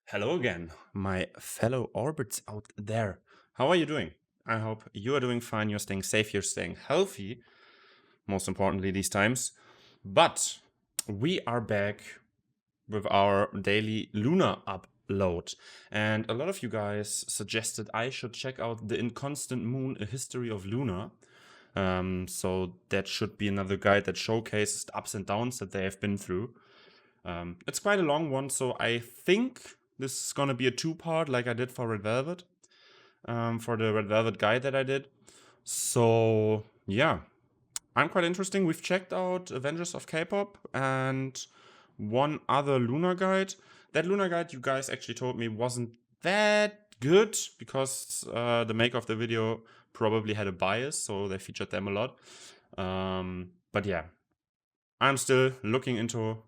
Hello again, my fellow orbits out there. How are you doing? I hope you are doing fine, you're staying safe, you're staying healthy, most importantly these times. But we are back with our daily LOONA upload. And a lot of you guys suggested I should check out the Inconstant Moon, A History of LOONA. So that should be another guide that showcases the ups and downs that they have been through. It's quite a long one, so I think this is gonna be a two-part like I did for Red Velvet, for the Red Velvet guide that I did. So yeah, I'm quite interesting. We've checked out Avengers of K-pop and one other LOONA guide. That LOONA guide you guys actually told me wasn't that good because the maker of the video probably had a bias, so they featured them a lot. But yeah, I'm still looking into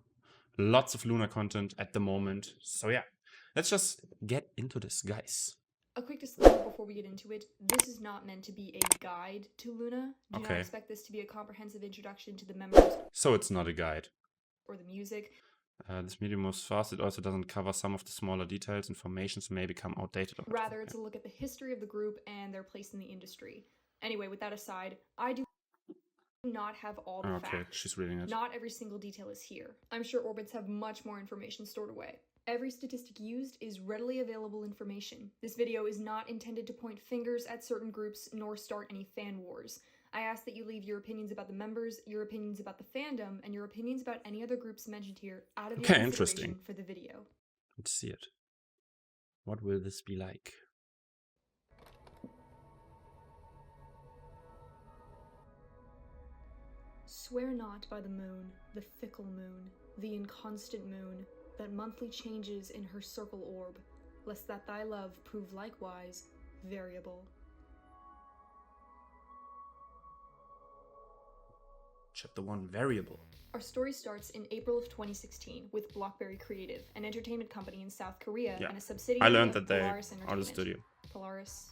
lots of LOONA content at the moment. So yeah, let's just get into this, guys. A quick disclaimer before we get into it, this is not meant to be a guide to LOONA. Do not expect this to be a comprehensive introduction to the members. So it's not a guide. Or the music. This medium moves fast, it also doesn't cover some of the smaller details, informations may become outdated. Rather, it's a look at the history of the group and their place in the industry. Anyway, with that aside, I do not have all the facts. She's reading it. Not every single detail is here. I'm sure orbits have much more information stored away. Every statistic used is readily available information. This video is not intended to point fingers at certain groups nor start any fan wars. I ask that you leave your opinions about the members, your opinions about the fandom, and your opinions about any other groups mentioned here out of your consideration for the video. Let's see it. What will this be like? Swear not by the moon, the fickle moon, the inconstant moon, that monthly changes in her circle orb, lest that thy love prove likewise variable. Chapter 1, Variable. Our story starts in April of 2016 with Blockberry Creative, an entertainment company in South Korea and a subsidiary of Polaris Entertainment. Are the studio. Polaris,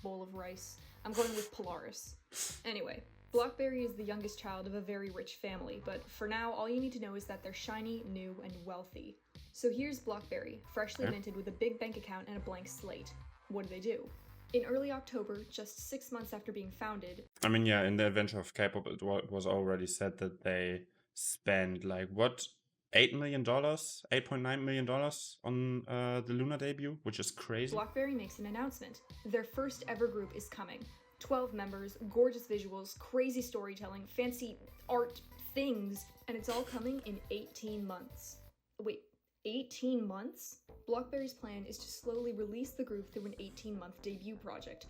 bowl of rice. I'm going with Polaris. Anyway, Blockberry is the youngest child of a very rich family, but for now, all you need to know is that they're shiny, new, and wealthy. So here's Blockberry, freshly minted with a big bank account and a blank slate. What do? In early October, just 6 months after being founded... I mean, yeah, in the Adventure of K-pop, it was already said that they spent, like, what? $8 million? $8.9 million on the LOONA debut, which is crazy. Blockberry makes an announcement. Their first ever group is coming. 12 members, gorgeous visuals, crazy storytelling, fancy art things, and it's all coming in 18 months. Wait, 18 months? Blockberry's plan is to slowly release the group through an 18-month debut project.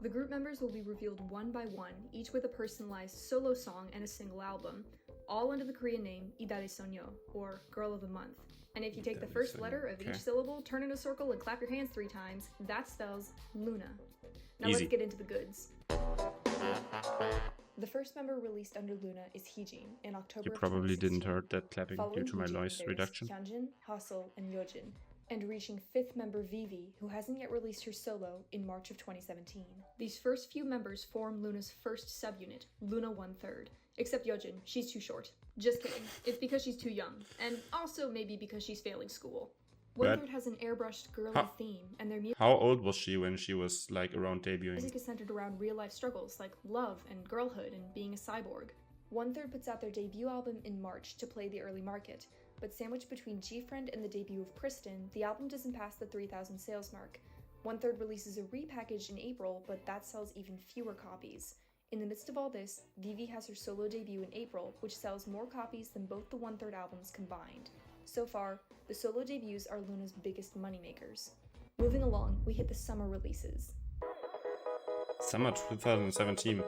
The group members will be revealed one by one, each with a personalized solo song and a single album, all under the Korean name Idare Sonyo, or Girl of the Month. And if you take the first letter of each syllable, turn in a circle, and clap your hands 3 times, that spells LOONA. Now let's get into the goods. The first member released under LOONA is Heejin in October. You probably didn't hear that clapping due to my noise reduction. Hyunjin, Hustle, and Yeojin, and reaching 5th member Vivi, who hasn't yet released her solo, in March of 2017. These first few members form LOONA's first subunit, LOONA 1/3. Except Yeojin, she's too short. Just kidding. It's because she's too young, and also maybe because she's failing school. 1/3 has an airbrushed girly theme, and their music... How old was she when she was, like, around debuting? Music is centered around real-life struggles like love and girlhood and being a cyborg. 1/3 puts out their debut album in March to play the early market, but sandwiched between G-Friend and the debut of Kristen, the album doesn't pass the 3,000 sales mark. 1/3 releases a repackage in April, but that sells even fewer copies. In the midst of all this, Vivi has her solo debut in April, which sells more copies than both the 1/3 albums combined. So far, the solo debuts are LOONA's biggest moneymakers. Moving along, we hit the summer releases. Summer 2017.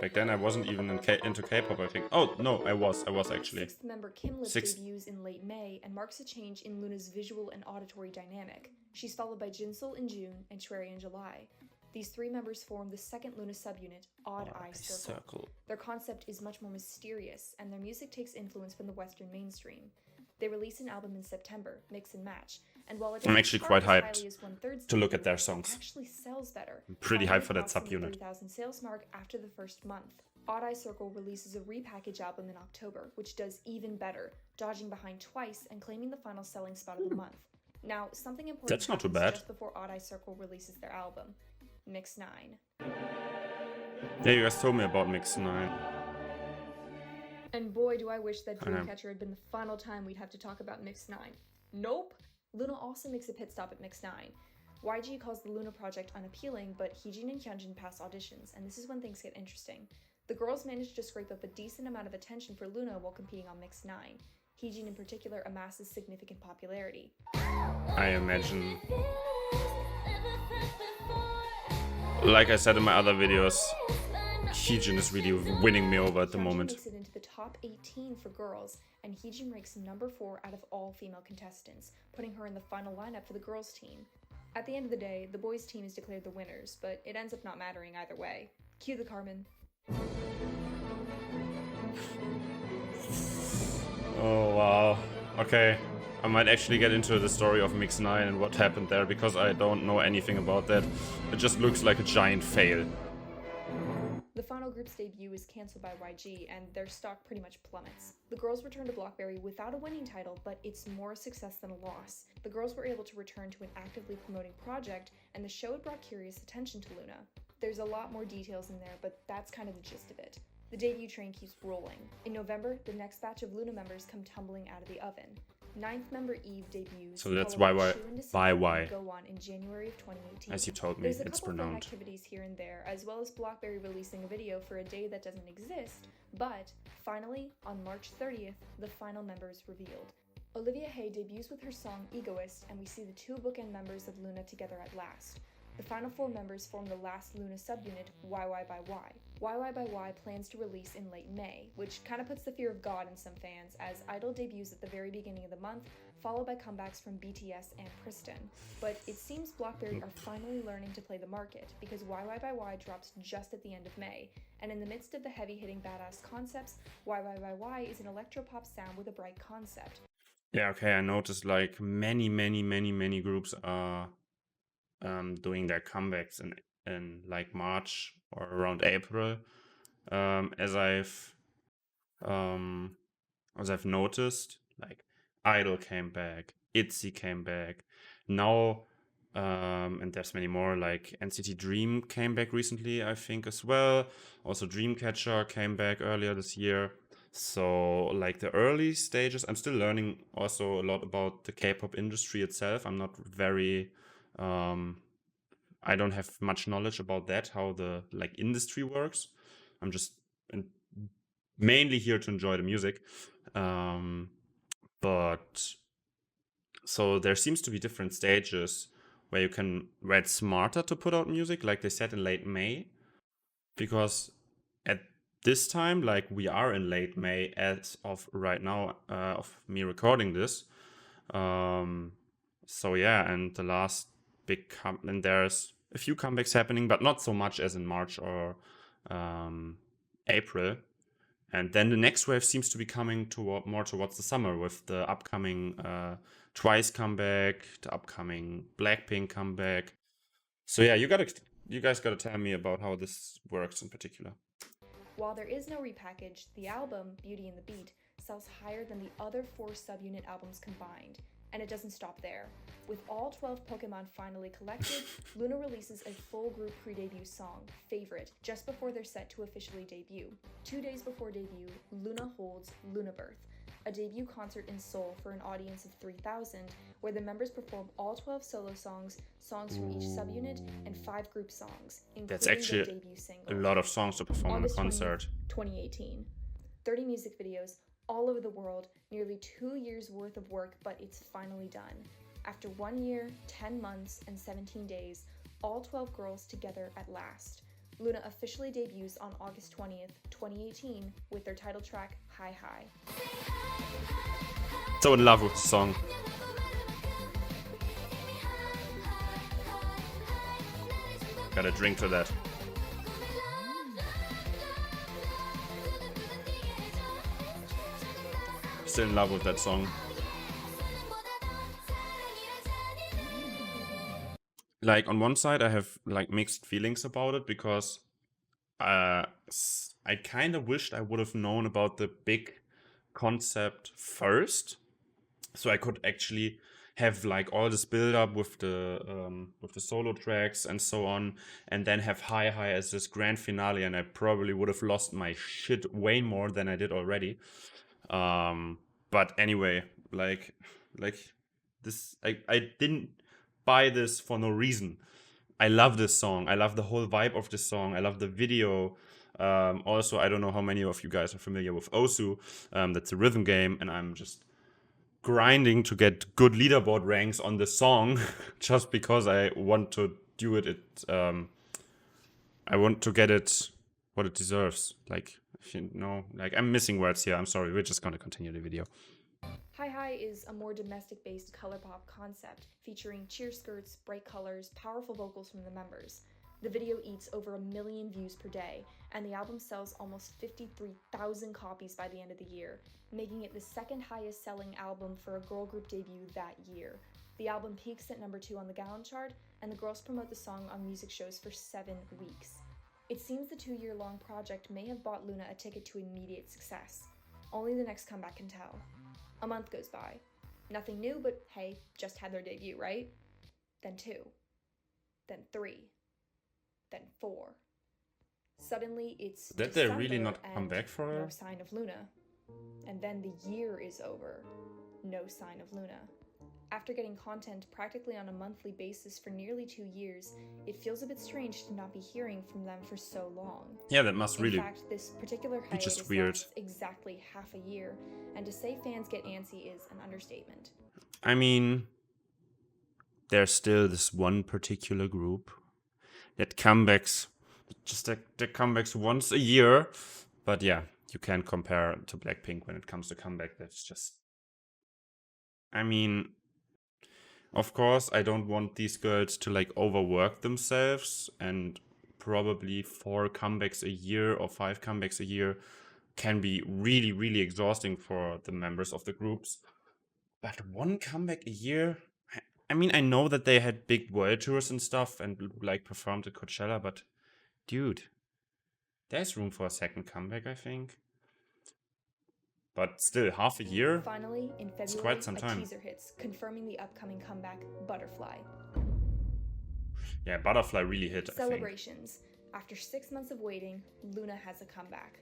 Back then I wasn't even into K-pop, I think. Oh, no, I was actually. 6th member Kimlet debuts in late May and marks a change in LOONA's visual and auditory dynamic. She's followed by Jinsol in June and Cherry in July. These 3 members form the second LOONA subunit, Odd Eye Circle. Their concept is much more mysterious, and their music takes influence from the Western mainstream. They release an album in September, Mix and Match, and while I'm actually quite hyped to look at their songs. It actually sells better. I'm pretty hyped for that subunit. 3,000 sales mark after the first month. Odd Eye Circle releases a repackage album in October, which does even better, dodging behind twice and claiming the final selling spot of the month. Now, something important That's not too happens bad. just before Odd Eye Circle releases their album, Mix 9. Yeah, you guys told me about Mix 9. And boy, do I wish that Dreamcatcher had been the final time we'd have to talk about Mix 9. Nope! LOONA also makes a pit stop at Mix 9. YG calls the LOONA project unappealing, but Heejin and Hyunjin pass auditions, and this is when things get interesting. The girls managed to scrape up a decent amount of attention for LOONA while competing on Mix 9. Heejin in particular amasses significant popularity. I imagine. Like I said in my other videos, Heejin is really winning me over at the moment. Makes it into the top 18 for girls, and Heejin ranks number 4 out of all female contestants, putting her in the final lineup for the girls' team. At the end of the day, the boys' team is declared the winners, but it ends up not mattering either way. Cue the Carmen. Oh wow. Okay. I might actually get into the story of Mix 9 and what happened there, because I don't know anything about that. It just looks like a giant fail. The final group's debut is cancelled by YG, and their stock pretty much plummets. The girls return to Blockberry without a winning title, but it's more a success than a loss. The girls were able to return to an actively promoting project, and the show had brought curious attention to LOONA. There's a lot more details in there, but that's kind of the gist of it. The debut train keeps rolling. In November, the next batch of LOONA members come tumbling out of the oven. Ninth member Eve debuts. So that's YY. Go on in January of 2018. As you told me, There's a it's couple pronounced. Fun activities here and there, as well as Blockberry releasing a video for a day that doesn't exist. But finally, on March 30th, the final member is revealed. Olivia Hay debuts with her song Egoist, and we see the two bookend members of LOONA together at last. The final 4 members form the last LOONA subunit, YY by Y. YY by Y plans to release in late May, which kind of puts the fear of God in some fans, as Idol debuts at the very beginning of the month, followed by comebacks from BTS and Kristen. But it seems Blockberry are finally learning to play the market, because YY by Y drops just at the end of May, and in the midst of the heavy-hitting badass concepts, YY by Y is an electropop sound with a bright concept. Yeah, okay, I noticed like many groups are doing their comebacks in like March or around April, as I've noticed. Like Idol came back, ITZY came back, now and there's many more, like NCT Dream came back recently, I think, as well. Also Dreamcatcher came back earlier this year. So like the early stages, I'm still learning also a lot about the K-pop industry itself. I'm not very I don't have much knowledge about that, how the like industry works. I'm just mainly here to enjoy the music. But so there seems to be different stages where it's smarter to put out music, like they said, in late May, because at this time, like we are in late May as of right now, of me recording this. So yeah, and the last big and there's a few comebacks happening, but not so much as in March or April. And then the next wave seems to be coming more towards the summer, with the upcoming Twice comeback, the upcoming Blackpink comeback. So yeah, you guys gotta tell me about how this works in particular. While there is no repackage, the album, Beauty and the Beat, sells higher than the other 4 subunit albums combined. And it doesn't stop there. With all 12 Pokemon finally collected, LOONA releases a full group pre-debut song, Favorite, just before they're set to officially debut. 2 days before debut, LOONA holds LOONA Birth, a debut concert in Seoul for an audience of 3,000, where the members perform all 12 solo songs, songs from each subunit, and 5 group songs, including That's actually their debut single. A lot of songs to perform August in a concert. 2018. 30 music videos, all over the world, nearly 2 years worth of work, but it's finally done. After 1 year, 10 months, and 17 days, all 12 girls together at last. LOONA officially debuts on August 20th, 2018, with their title track, Hi Hi. So in love with the song. Gotta drink to that. Still in love with that song. Like on one side, I have like mixed feelings about it, because I kind of wished I would have known about the big concept first, so I could actually have like all this build up with the solo tracks and so on, and then have Hi Hi as this grand finale, and I probably would have lost my shit way more than I did already. But anyway, like this, I didn't buy this for no reason. I love this song. I love the whole vibe of this song. I love the video. Also, I don't know how many of you guys are familiar with Osu. That's a rhythm game, and I'm just grinding to get good leaderboard ranks on this song just because I want to do it. I want to get it what it deserves. Like, if you know, like, I'm missing words here. I'm sorry. We're just gonna continue the video. Hi Hi is a more domestic-based color pop concept featuring cheer skirts, bright colors, powerful vocals from the members. The video eats over 1 million views per day, and the album sells almost 53,000 copies by the end of the year, making it the second highest selling album for a girl group debut that year. The album peaks at number 2 on the Gaon chart, and the girls promote the song on music shows for 7 weeks. It seems the 2-year-long project may have bought LOONA a ticket to immediate success. Only the next comeback can tell. A month goes by. Nothing new, but hey, just had their debut, right? Then 2. Then 3. Then 4. Suddenly, it's Did they really not come back for no her? sign of LOONA. And then the year is over. No sign of LOONA. After getting content practically on a monthly basis for nearly 2 years, it feels a bit strange to not be hearing from them for so long. Yeah, that must really In fact, this particular be just hiatus weird. lasts exactly half a year, and to say fans get antsy is an understatement. I mean, there's still this one particular group that comebacks, just that comebacks once a year. But yeah, you can't compare to Blackpink when it comes to comeback. That's just, I mean, of course, I don't want these girls to like overwork themselves, and probably 4 comebacks a year or 5 comebacks a year can be really, really exhausting for the members of the groups. But 1 comeback a year? I mean, I know that they had big world tours and stuff and like performed at Coachella, but dude, there's room for a second comeback, I think. But still, half a year? Finally, in It's February, quite some a time. teaser hits, confirming the upcoming comeback, Butterfly. Yeah, Butterfly really hit, I think. Celebrations. After 6 months of waiting, LOONA has a comeback.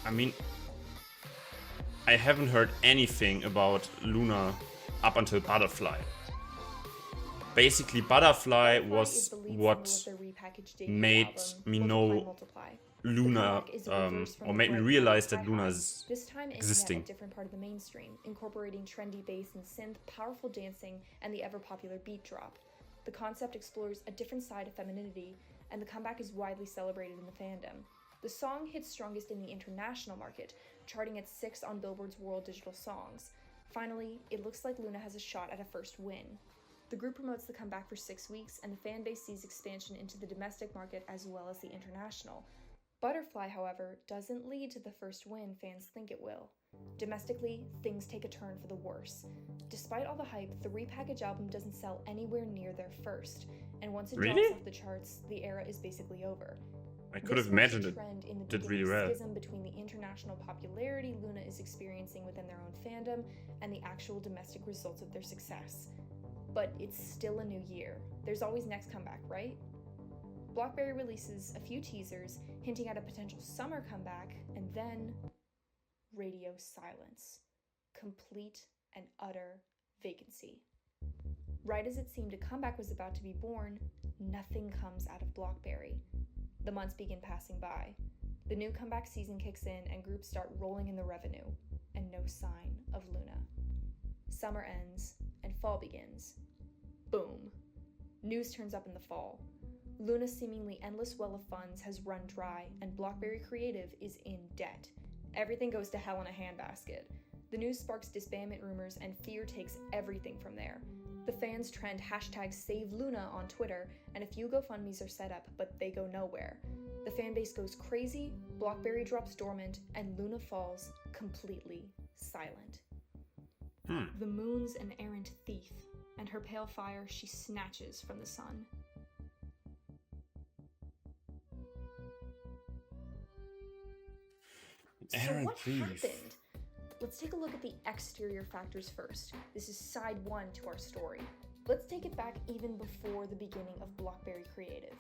I mean, I haven't heard anything about LOONA up until Butterfly. Basically, Butterfly was is the lead what single of their repackaged debut made album, me Multiply, know Multiply. LOONA, The comeback is a reverse from or the made me bright realize pop that Hi LOONA Hi, is this time aiming existing. at a different part of the mainstream, incorporating trendy bass and synth, powerful dancing, and the ever-popular beat drop. The concept explores a different side of femininity, and the comeback is widely celebrated in the fandom. The song hits strongest in the international market, charting at 6 on Billboard's World Digital Songs. Finally, it looks like LOONA has a shot at a first win. The group promotes the comeback for 6 weeks, and the fan base sees expansion into the domestic market as well as the international. Butterfly, however, doesn't lead to the first win fans think it will. Domestically, things take a turn for the worse. Despite all the hype, the repackaged album doesn't sell anywhere near their first, and once it Really? drops off the charts, the era is basically over. I could have This marks imagined a it trend in the did beginning really well. schism between the international popularity LOONA is experiencing within their own fandom and the actual domestic results of their success. But it's still a new year. There's always next comeback, right? Blockberry releases a few teasers hinting at a potential summer comeback, and then radio silence. Complete and utter vacancy. Right as it seemed a comeback was about to be born, nothing comes out of Blockberry. The months begin passing by. The new comeback season kicks in and groups start rolling in the revenue, and no sign of LOONA. Summer ends, and fall begins. Boom. News turns up in the fall. LOONA's seemingly endless well of funds has run dry, and Blockberry Creative is in debt. Everything goes to hell in a handbasket. The news sparks disbandment rumors, and fear takes everything from there. The fans trend #SaveLOONA on Twitter, and a few GoFundMes are set up, but they go nowhere. The fanbase goes crazy, Blockberry drops dormant, and LOONA falls completely silent. The moon's an errant thief, and her pale fire she snatches from the sun. So what happened? Let's take a look at the exterior factors first. This is side one to our story. Let's take it back even before the beginning of BlackBerry Creative.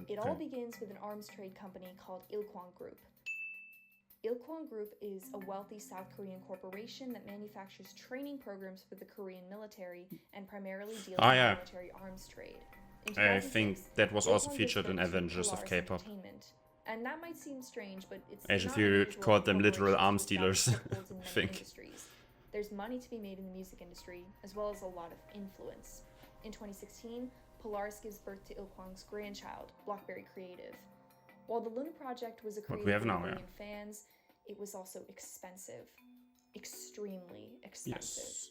It all begins with an arms trade company called Ilkwang Group. Ilkwang Group is a wealthy South Korean corporation that manufactures training programs for the Korean military and primarily deals in military arms trade. I think that was also featured in Avengers of K-pop. And that might seem strange, but it's Asian not Theory unusual called for them literal corporations arms to dealers, establish footholds in I many think. industries. There's money to be made in the music industry, as well as a lot of influence. In 2016, Polaris gives birth to Ilkwang's grandchild, BlackBerry Creative. While the LOONA project was a creative for Korean fans, it was also expensive. Extremely expensive. Yes.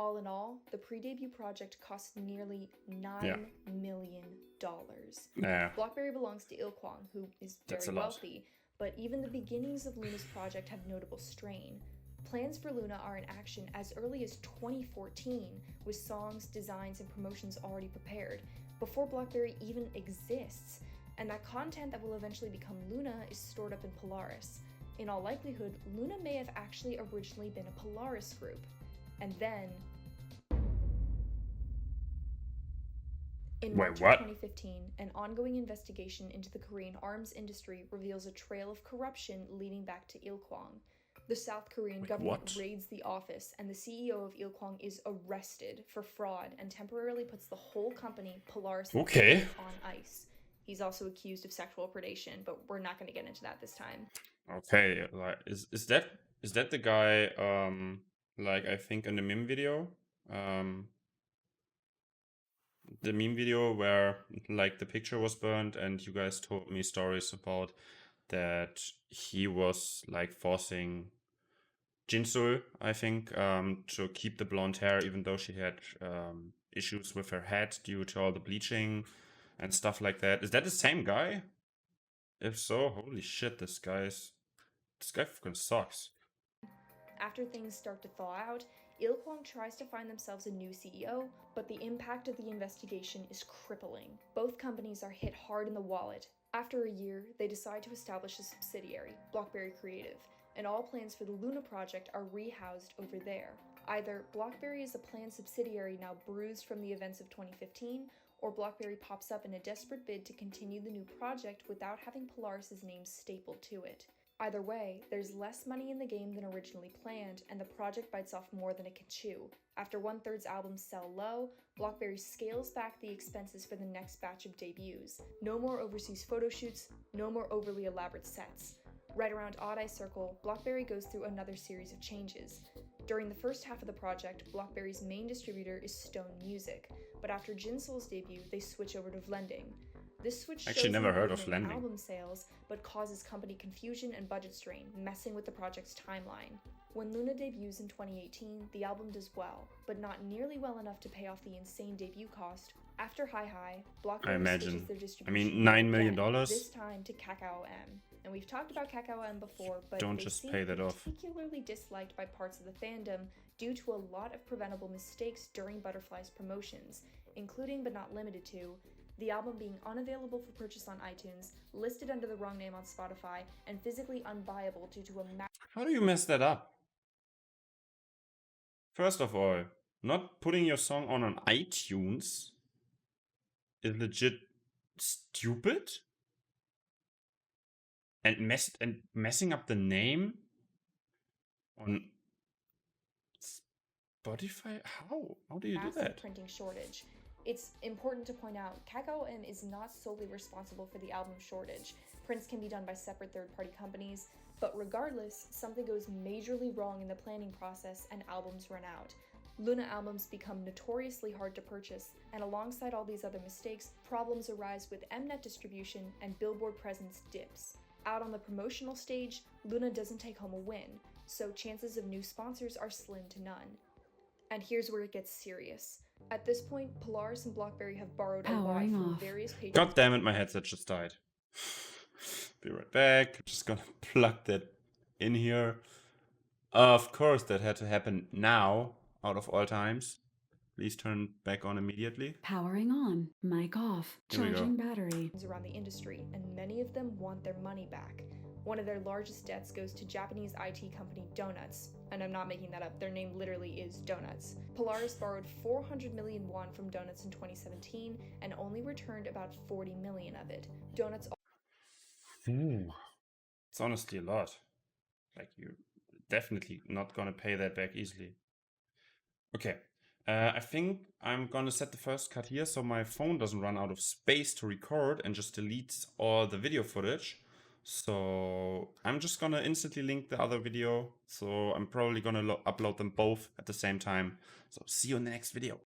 All in all, the pre-debut project cost nearly $9 million. BlackBerry belongs to Ilkwang, who is very wealthy, but even the beginnings of LOONA's project have notable strain. Plans for LOONA are in action as early as 2014, with songs, designs, and promotions already prepared, before BlackBerry even exists, and that content that will eventually become LOONA is stored up in Polaris. In all likelihood, LOONA may have actually originally been a Polaris group. And then, in March of 2015, an ongoing investigation into the Korean arms industry reveals a trail of corruption leading back to Ilkwang. The South Korean government raids the office, and the CEO of Ilkwang is arrested for fraud and temporarily puts the whole company, Polaris, on ice. He's also accused of sexual predation, but we're not going to get into that this time. Okay, like is that the guy? Like I think in the meme video, where like the picture was burned, and you guys told me stories about that he was like forcing Jinsul, I think, to keep the blonde hair, even though she had issues with her head due to all the bleaching and stuff like that. Is that the same guy? If so, holy shit, this guy fucking sucks. After things start to thaw out, Ilkwang tries to find themselves a new CEO, but the impact of the investigation is crippling. Both companies are hit hard in the wallet. After a year, they decide to establish a subsidiary, BlackBerry Creative, and all plans for the LOONA project are rehoused over there. Either BlackBerry is a planned subsidiary now bruised from the events of 2015, or BlackBerry pops up in a desperate bid to continue the new project without having Polaris' name stapled to it. Either way, there's less money in the game than originally planned, and the project bites off more than it can chew. After 1/3 albums sell low, BlackBerry scales back the expenses for the next batch of debuts. No more overseas photo shoots, no more overly elaborate sets. Right around Odd Eye Circle, BlackBerry goes through another series of changes. During the first half of the project, BlackBerry's main distributor is Stone Music, but after Jinsul's debut, they switch over to Vlending. This switch shows in album sales, but causes company confusion and budget strain, messing with the project's timeline. When LOONA debuts in 2018, the album does well, but not nearly well enough to pay off the insane debut cost. After Hi Hi, BlackBerry switches their distribution $9 million? This time to Kakao M. And we've talked about Kakao M before, but don't they just seem pay that off. particularly disliked by parts of the fandom due to a lot of preventable mistakes during Butterfly's promotions, including but not limited to the album being unavailable for purchase on iTunes, listed under the wrong name on Spotify, and physically unbuyable due to a How do you mess that up? First of all, not putting your song on iTunes is legit stupid. And messing up the name on Spotify? How do you do that? Printing shortage. It's important to point out, Kakao M is not solely responsible for the album shortage. Prints can be done by separate third-party companies, but regardless, something goes majorly wrong in the planning process and albums run out. LOONA albums become notoriously hard to purchase, and alongside all these other mistakes, problems arise with Mnet distribution and Billboard presence dips. Out on the promotional stage, LOONA doesn't take home a win, so chances of new sponsors are slim to none. And here's where it gets serious. At this point, Polaris and BlackBerry have borrowed a lot from various patrons. God damn it, my headset just died. Be right back. Just gonna plug that in here. Of course, that had to happen now, out of all times. Please turn back on immediately. Powering on. Mic off. Here we go. Charging battery. around the industry, and many of them want their money back. One of their largest debts goes to Japanese IT company Donuts, and I'm not making that up, their name literally is Donuts. Polaris borrowed 400 million won from Donuts in 2017 and only returned about 40 million of it. Donuts. It's honestly a lot. Like, you're definitely not gonna pay that back easily. Okay, I think I'm gonna set the first cut here so my phone doesn't run out of space to record and just deletes all the video footage. So I'm just gonna instantly link the other video. So I'm probably gonna upload them both at the same time. So see you in the next video.